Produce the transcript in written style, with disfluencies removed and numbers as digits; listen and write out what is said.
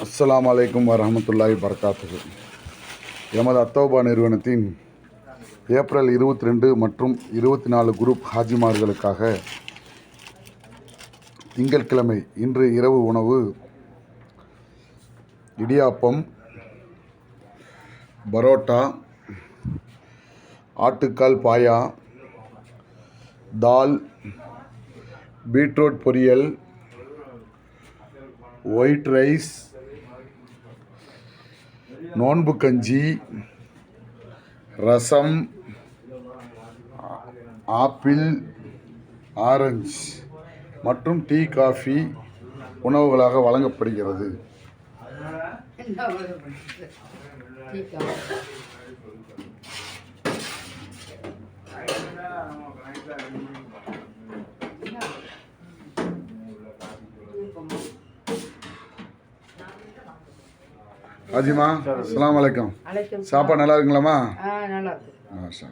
அஸ்ஸலாமு அலைக்கும் வரஹ்மத்துல்லாஹி வபரகாத்துஹு. எமது அத்தௌபா நிறுவனத்தின் ஏப்ரல் 22 மற்றும் 24 குரூப் ஹாஜிமார்களுக்காக திங்கட்கிழமை இன்று இரவு உணவு இடியாப்பம், பரோட்டா, ஆட்டுக்கால் பாயா, தால், பீட்ரூட் பொரியல், ஒயிட் ரைஸ், நோன்பு கஞ்சி, ரசம், ஆப்பிள், ஆரஞ்சு மற்றும் டீ, காஃபி உணவுகளாக வழங்கப்படுகிறது. ஹாஜிமா, அஸ்ஸலாமு அலைக்கும். சாப்பாடு நல்லா இருக்குங்களாம்மா? நல்லா இருக்கு. மாஷா.